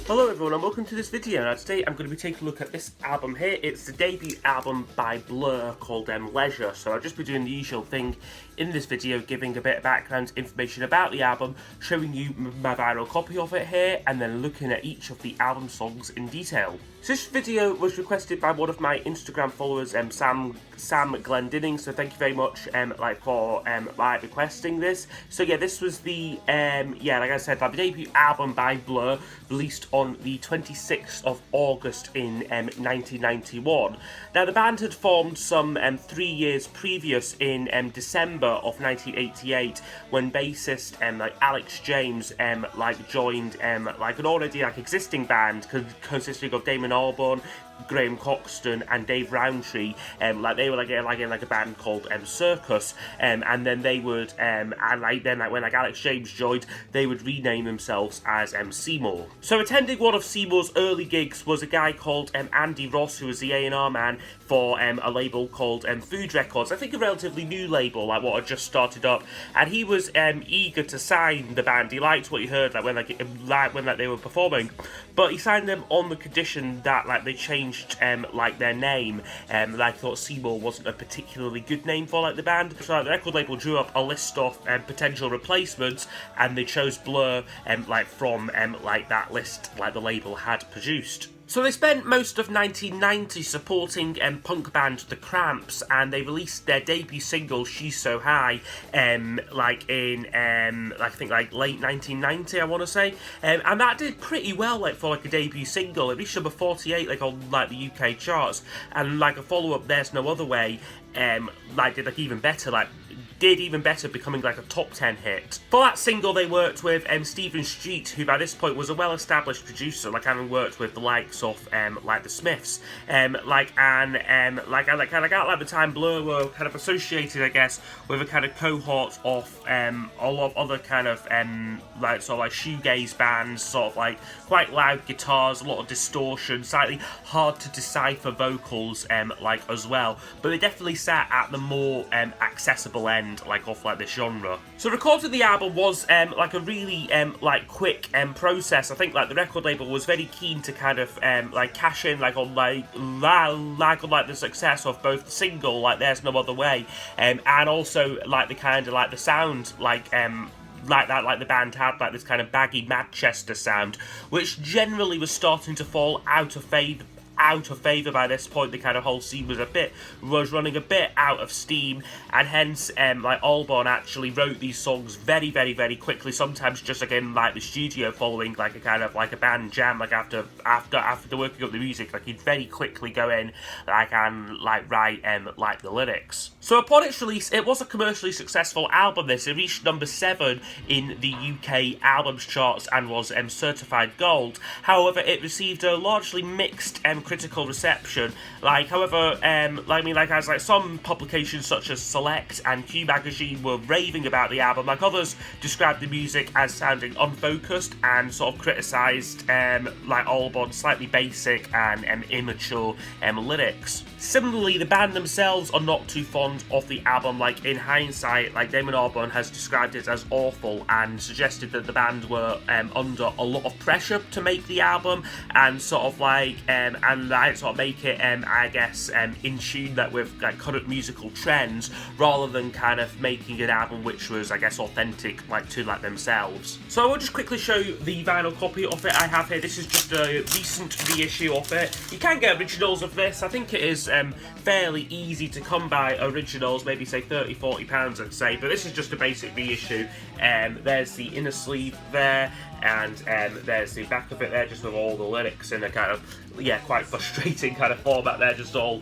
Hello everyone and welcome to this video. Now today I'm going to be taking a look at this album here. It's the debut album by Blur called Leisure. So I'll just be doing the usual thing in this video, giving a bit of background information about the album, showing you my viral copy of it here, and then looking at each of the album songs in detail. So this video was requested by one of my Instagram followers, Sam Glendinning, so thank you very much for requesting this. So yeah, this was the like I said, the debut album by Blur, released on the 26th of August in 1991. Now the band had formed some 3 years previous in December of 1988 when bassist Alex James joined an already existing band consisting of Damon Albarn, Graham Coxton and Dave Rowntree. They were in a band called Circus, and then they would when Alex James joined, they would rename themselves as Seymour. So attending one of Seymour's early gigs was a guy called Andy Ross, who was the A&R man for a label called Food Records. I think a relatively new label, what had just started up, and he was eager to sign the band. He liked what he heard when they were performing, but he signed them on the condition that they changed their name. I thought Seymour wasn't a particularly good name for the band, so the record label drew up a list of potential replacements, and they chose Blur from that list the label had produced. So they spent most of 1990 supporting punk band The Cramps, and they released their debut single "She's So High" in late 1990, I want to say, and that did pretty well for a debut single. It reached number 48 on the UK charts, and a follow-up, "There's No Other Way," did even better, becoming a top 10 hit. For that single, they worked with Stephen Street, who by this point was a well-established producer, having worked with the likes of the Smiths, at the time, Blur were associated, I guess, with a cohort of a lot of other shoegaze bands, quite loud guitars, a lot of distortion, slightly hard to decipher vocals, as well. But they definitely sat at the more accessible end of this genre. So recording the album was a really quick process. I think the record label was very keen to cash in on the success of both the single "There's No Other Way" and also the sound the band had this baggy Manchester sound, which generally was starting to fall out of favour by this point. The whole scene was running a bit out of steam, and hence Albarn actually wrote these songs very, very, very quickly, sometimes just in the studio, following a band jam. After working up the music, he'd very quickly go in and write the lyrics. So upon its release, it was a commercially successful album. It reached number 7 in the UK albums charts and was certified gold. However, it received a largely mixed critical reception. Some publications such as Select and Q Magazine were raving about the album, others described the music as sounding unfocused and criticised Albarn's slightly basic and immature lyrics. Similarly, the band themselves are not too fond of the album. In hindsight, Damon Albarn has described it as awful and suggested that the band were under a lot of pressure to make the album and make it, in tune with current musical trends, rather than making an album which was, authentic to themselves. So I will just quickly show you the vinyl copy of it I have here. This is just a recent reissue of it. You can get originals of this. I think it is fairly easy to come by originals, maybe say £30-40 I'd say, but this is just a basic reissue. There's the inner sleeve there, and there's the back of it there, just with all the lyrics in a quite frustrating format there, just all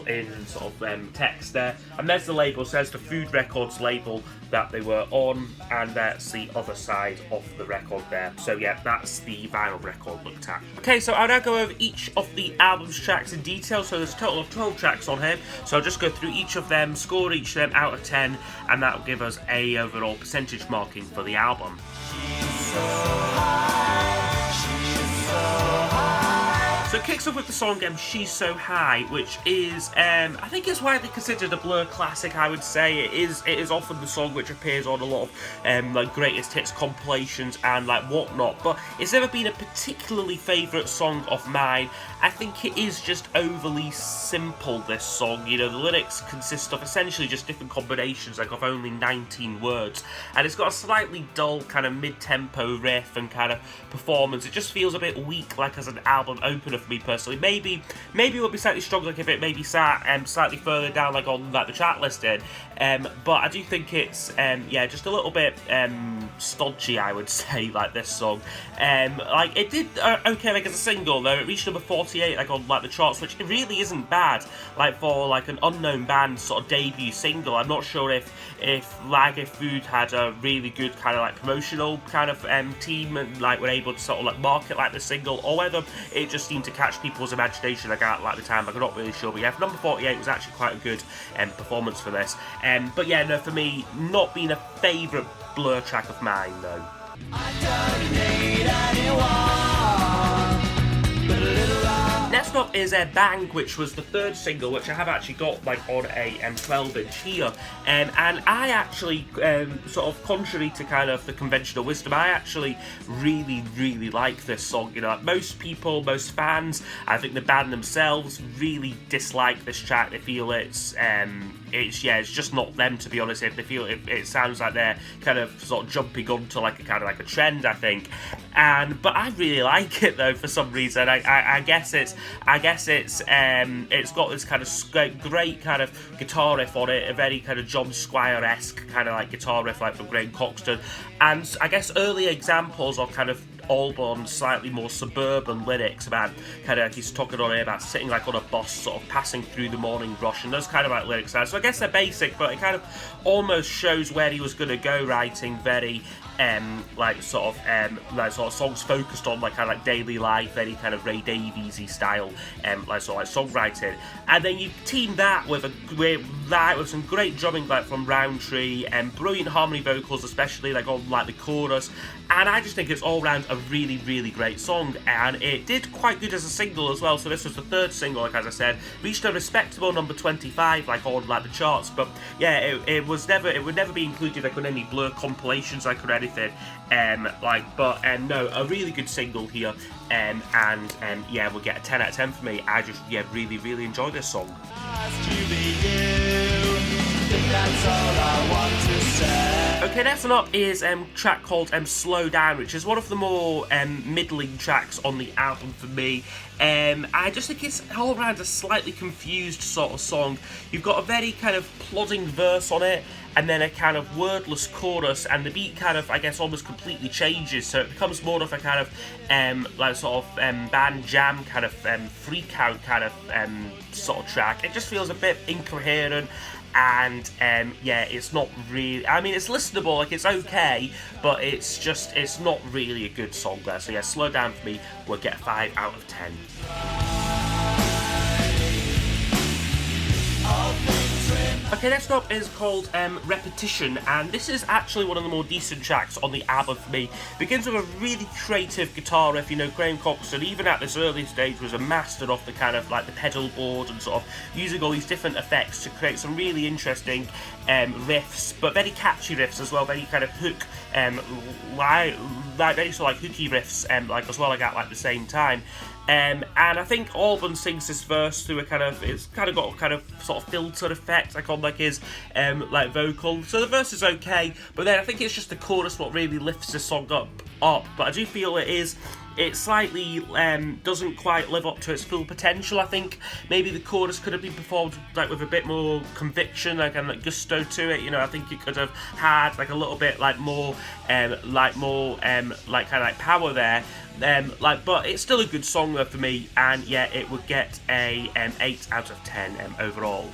in text there. And there's the label, so there's the Food Records label that they were on, and that's the other side of the record there. So yeah, that's the vinyl record looked at. Okay, so I'll now go over each of the album's tracks in detail. So there's a total of 12 tracks on here, so I'll just go through each of them, score each of them out of 10, and that will give us a overall percentage marking for the album. So it kicks off with the song She's So High, which is, I think it's widely considered a Blur classic, I would say. It is often the song which appears on a lot of like greatest hits compilations and like whatnot, but it's never been a particularly favourite song of mine. I think it is just overly simple, this song. You know, the lyrics consist of essentially just different combinations, like of only 19 words, and it's got a slightly dull kind of mid-tempo riff and kind of performance. It just feels a bit weak, like as an album opener for me personally. Maybe it would be slightly stronger like if it maybe sat slightly further down, like on like the chart listing. But I do think it's yeah, just a little bit stodgy, I would say, like this song. Like it did okay like as a single though. It reached number 48 like on like the charts, which really isn't bad like for like an unknown band sort of debut single. I'm not sure if Lager Food had a really good kind of like promotional kind of team and like were able to sort of like market like the single, or whether it just seemed to catch people's imagination like at like the time. Like, I'm not really sure, but yeah, for number 48 was actually quite a good performance for this. But yeah, no, for me, not being a favourite Blur track of mine though. I don't need anyone, but a little love. Next up is Bang, which was the third single, which I have actually got like on a 12-inch here. And I actually, sort of contrary to kind of the conventional wisdom, I actually really like this song. You know, like most people, most fans, I think the band themselves really dislike this track. They feel it's just not them, to be honest. They feel it sounds like they're kind of sort of jumping onto like a kind of like a trend, I think. But I really like it though for some reason. I guess it's got this kind of great kind of guitar riff on it, a very kind of John Squire-esque kind of like guitar riff like from Graham Coxon, and I guess early examples of kind of Albon's slightly more suburban lyrics about kind of like he's talking on here about sitting like on a bus sort of passing through the morning rush, and those kind of like lyrics there. So I guess they're basic, but it kind of almost shows where he was going to go, writing very like sort of songs focused on like kind of like daily life, very kind of Ray Davies-y style like sort of like songwriting, and then you team that with some great drumming like from Roundtree and brilliant harmony vocals, especially like on like the chorus. And I just think it's all round a really great song, and it did quite good as a single as well. So this was the third single, like as I said, reached a respectable number 25 like on like the charts. But yeah, it would never be included like on any Blur compilations like or anything. No, a really good single here. Yeah, we'll get a 10 out of 10 for me. I just really enjoy this song. Okay, next one up is a track called Slow Down, which is one of the more middling tracks on the album for me. I just think it's all around a slightly confused sort of song. You've got a very kind of plodding verse on it, and then a kind of wordless chorus, and the beat kind of, I guess, almost completely changes, so it becomes more of a kind of like sort of band jam kind of freak out kind of sort of track. It just feels a bit incoherent. And yeah, it's not really, I mean, it's listenable, like it's okay, but it's not really a good song there. So yeah, Slow Down for me will get a 5 out of 10. Okay, next up is called Repetition, and this is actually one of the more decent tracks on the album for me. It begins with a really creative guitar riff. You know, Graham Coxon, even at this early stage, was a master of the kind of like the pedal board and sort of using all these different effects to create some really interesting riffs, but very catchy riffs as well, very kind of hook, like very sort of like hooky riffs, like as well, like at like the same time. And I think Albon sings this verse through a kind of, it's kind of got a kind of sort of filter effect, like on like his like vocal. So the verse is okay, but then I think it's just the chorus what really lifts the song up. But I do feel it slightly doesn't quite live up to its full potential. I think maybe the chorus could have been performed like with a bit more conviction, like and like gusto to it. You know, I think it could have had like a little bit like more like kind of like power there. But it's still a good song for me, and yeah, it would get a 8 out of 10 overall.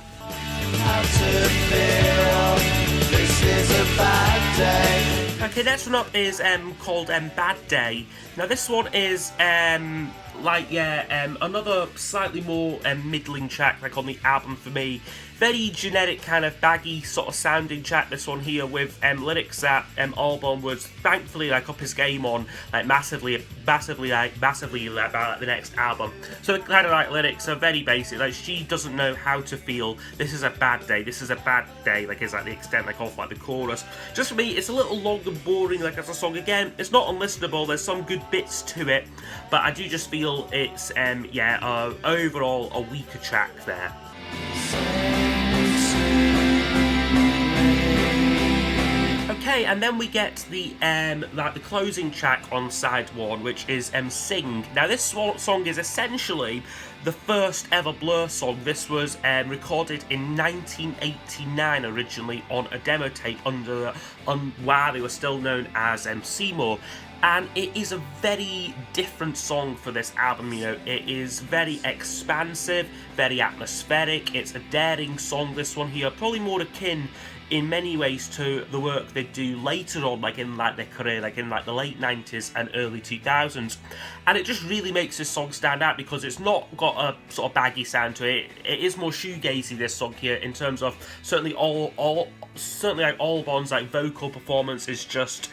Okay, next one up is called Bad Day. Now this one is another slightly more middling track like on the album for me. very generic kind of baggy sort of sounding track, this one here, with lyrics that Albon was thankfully like up his game on, like massively about the next album. So the kind of like lyrics are very basic, like she doesn't know how to feel, this is a bad day, this is a bad day, like is like the extent like of like the chorus. Just for me, it's a little long and boring like as a song. Again, it's not unlistenable, there's some good bits to it, but I do just feel it's overall a weaker track there. Okay, and then we get the like the closing track on side one, which is Singh. Now this song is essentially the first ever Blur song. This was recorded in 1989 originally on a demo tape while they were still known as Seymour. And it is a very different song for this album, you know. It is very expansive, very atmospheric. It's a daring song, this one here, probably more akin in many ways to the work they do later on, like in like their career, like in like the late 90s and early 2000s. And it just really makes this song stand out because it's not got a sort of baggy sound to it. It is more shoegazy, this song here, in terms of certainly certainly like Albon's like vocal performance is just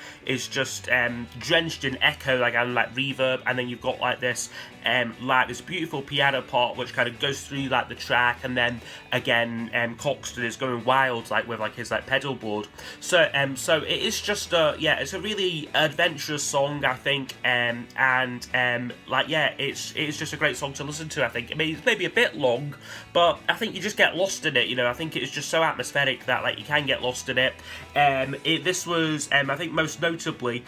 drenched in echo, like, and like reverb, and then you've got like this beautiful piano part which kind of goes through like the track, and then again Coxton is going wild like with like his like pedal board. So it is just it's a really adventurous song, I think, it's just a great song to listen to. I think it's maybe a bit long, but I think you just get lost in it, you know. I think it's just so atmospheric that like you can get lost in it. This was I think most notably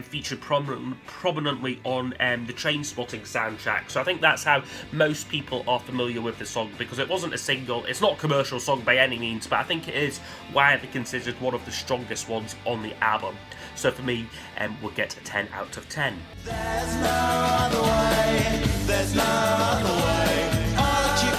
featured prominently on the Trainspotting soundtrack, so I think that's how most people are familiar with the song, because it wasn't a single, it's not a commercial song by any means, but I think it is widely considered one of the strongest ones on the album. So for me, we'll get a 10 out of 10. There's no other way, there's no other way.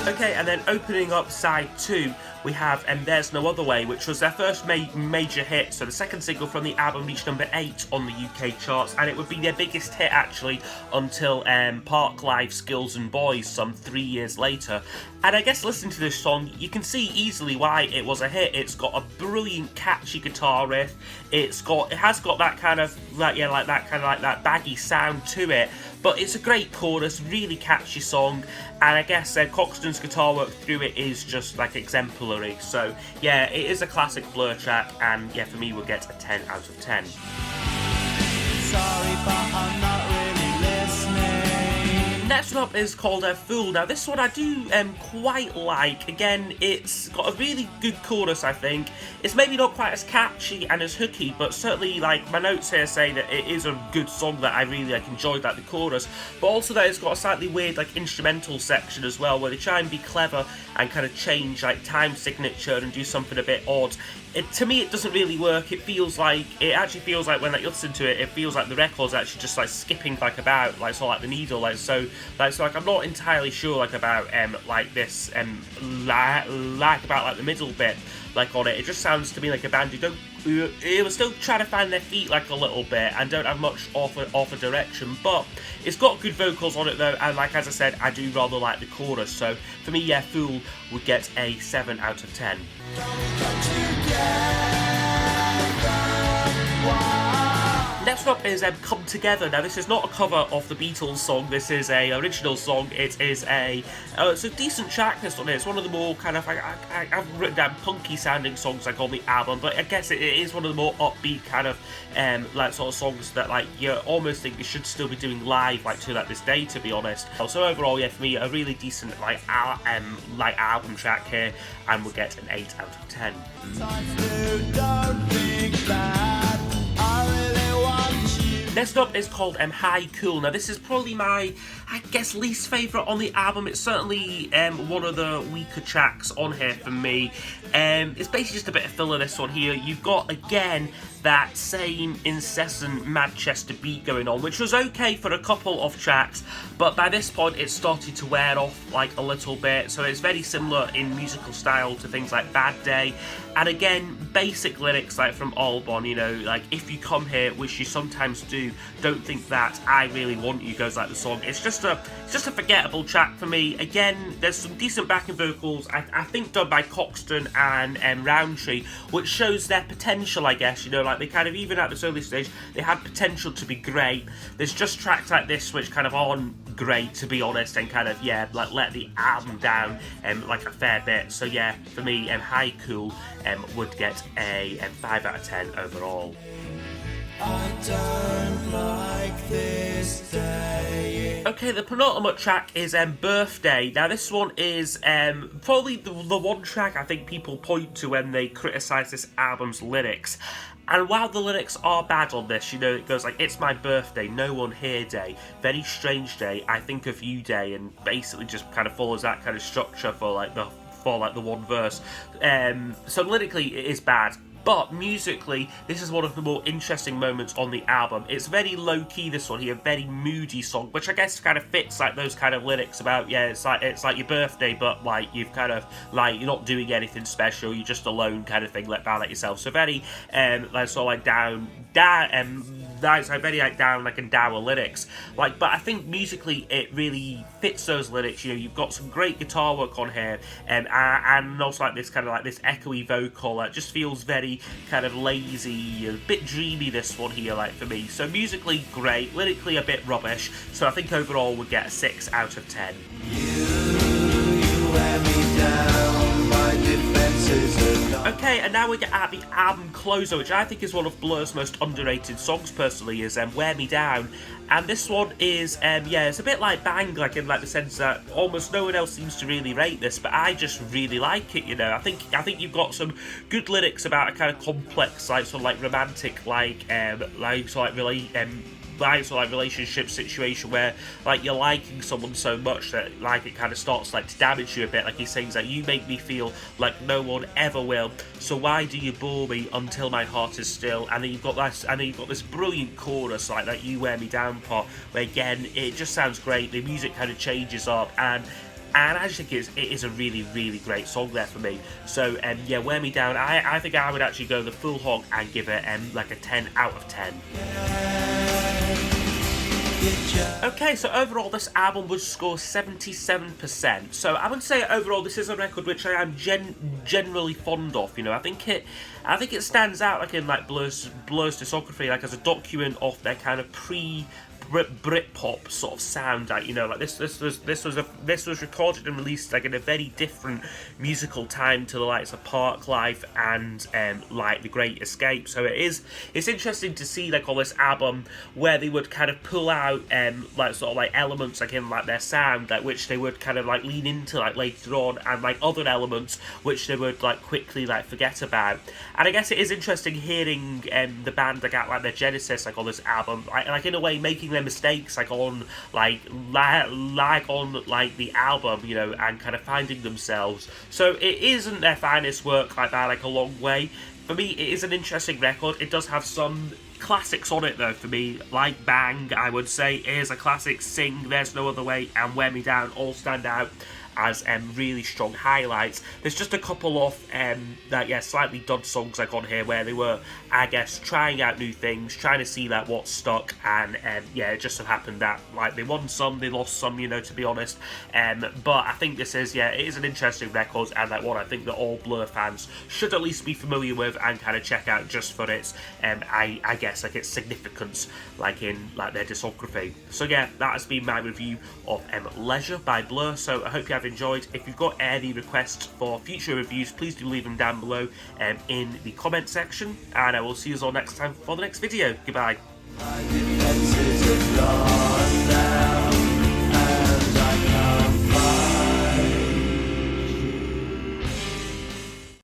Okay, and then opening up side 2, we have There's No Other Way, which was their first major hit. So the second single from the album reached number 8 on the UK charts, and it would be their biggest hit actually until Park Live's Girls and Boys some 3 years later. And I guess listening to this song, you can see easily why it was a hit. It's got a brilliant, catchy guitar riff. It has got that kind of that baggy sound to it. But it's a great chorus, really catchy song, and I guess Coxton's guitar work through it is just like exemplary. So yeah, it is a classic Blur track, and yeah, for me, we'll get a 10 out of 10. Sorry, but I'm not really listening. Next one up is called Fool. Now this one I do quite like. Again, it's got a really good chorus, I think. It's maybe not quite as catchy and as hooky, but certainly like my notes here say that it is a good song that I really enjoyed, like the chorus. But also that it's got a slightly weird like instrumental section as well, where they try and be clever and kind of change like time signature and do something a bit odd. To me, it doesn't really work. It actually feels like when like, you listen to it, it feels like the record's actually just like skipping like about, like sort of like the needle, so I'm not entirely sure like about like this about like the middle bit like on it. It just sounds to me like a band who are still trying to find their feet like a little bit and don't have much off a direction, but it's got good vocals on it though, and like as I said, I do rather like the chorus. So for me, yeah, Fool would get a 7 out of 10. Next up is Come Together. Now this is not a cover of the Beatles song, this is a original song. It is it's a decent track, this one. It's one of the more kind of, I've written down punky sounding songs like on the album, but I guess it is one of the more upbeat kind of like sort of songs that like you almost think you should still be doing live like to like this day, to be honest. So overall, yeah, for me, a really decent like album track here, and we'll get an 8 out of 10. Next up is called High Cool. Now this is probably my, I guess, least favourite on the album. It's certainly one of the weaker tracks on here for me. It's basically just a bit of filler, this one here. You've got, again, that same incessant Manchester beat going on, which was okay for a couple of tracks, but by this point it started to wear off like a little bit. So it's very similar in musical style to things like Bad Day, and again, basic lyrics like from Albon, you know, like if you come here, which you sometimes do, don't think that I really want you, goes like the song. It's just just a forgettable track for me. Again, there's some decent backing vocals, I think done by Coxton and Roundtree, which shows their potential, I guess. You know, like they kind of, even at this early stage, they had potential to be great. There's just tracks like this which kind of aren't great, to be honest, and kind of, yeah, like let the album down like a fair bit. So yeah, for me, High Cool would get a 5 out of 10 overall. I don't like this day. Okay, the penultimate track is Birthday. Now this one is probably the one track I think people point to when they criticise this album's lyrics. And while the lyrics are bad on this, you know, it goes like, it's my birthday, no one here day, very strange day, I think of you day, and basically just kind of follows that kind of structure for like the one verse. So lyrically it is bad. But musically, this is one of the more interesting moments on the album. It's very low-key, this one here, very moody song, which I guess kind of fits like those kind of lyrics about, yeah, it's like your birthday, but like you've kind of like, you're not doing anything special, you're just alone kind of thing, let down at yourself. So very like sort of like down that's like very like down like and dour lyrics, like, but I think musically it really fits those lyrics. You know, you've got some great guitar work on here, and also like this kind of like this echoey vocal. It just feels very kind of lazy, a bit dreamy, this one here, like for me. So musically great, lyrically a bit rubbish. So I think overall we'd get a 6 out of 10. You wear me down, my defenses are not. Okay, and now we get at the album closer, which I think is one of Blur's most underrated songs personally, is Wear Me Down. And this one is, yeah, it's a bit like Bang, like in like the sense that almost no one else seems to really rate this, but I just really like it, you know. I think you've got some good lyrics about a kind of complex, like sort of like romantic, relationship situation where like you're liking someone so much that like it kind of starts like to damage you a bit. Like he sings like, you make me feel like no one ever will, so why do you bore me until my heart is still. And then you've got this brilliant chorus like that you wear me down part, where again it just sounds great. The music kind of changes up, and I just think it is a really, really great song there for me. So yeah, Wear Me Down, I think I would actually go the full hog and give it like a 10 out of 10. Okay, so overall this album would score 77%. So I would say overall this is a record which I am generally fond of. You know, I think it stands out like in like Blur's discography, like as a document of their kind of Britpop sort of sound. Like, you know, like this was recorded and released like in a very different musical time to the likes of Park Life and like The Great Escape. So it's interesting to see like on this album where they would kind of pull out like sort of like elements like in like their sound, like which they would kind of like lean into like later on, and like other elements which they would like quickly like forget about. And I guess it is interesting hearing the band like their genesis like on this album, like in a way making their mistakes like on the album, you know, and kind of finding themselves. So it isn't their finest work like that, like a long way. For me, it is an interesting record. It does have some classics on it though for me, like Bang, I would say is a classic. Sing, There's No Other Way, and Wear Me Down all stand out as really strong highlights. There's just a couple of slightly dud songs like on here where they were, I guess, trying out new things, trying to see like what stuck, and yeah, it just so happened that like they won some, they lost some, you know, to be honest. But I think this is, yeah, it is an interesting record, and like one I think that all Blur fans should at least be familiar with and kind of check out just for its I guess like its significance like in like their discography. So yeah, that has been my review of Leisure by Blur. So I hope you have enjoyed. If you've got any requests for future reviews, please do leave them down below in the comment section, and I will see you all next time for the next video. Goodbye.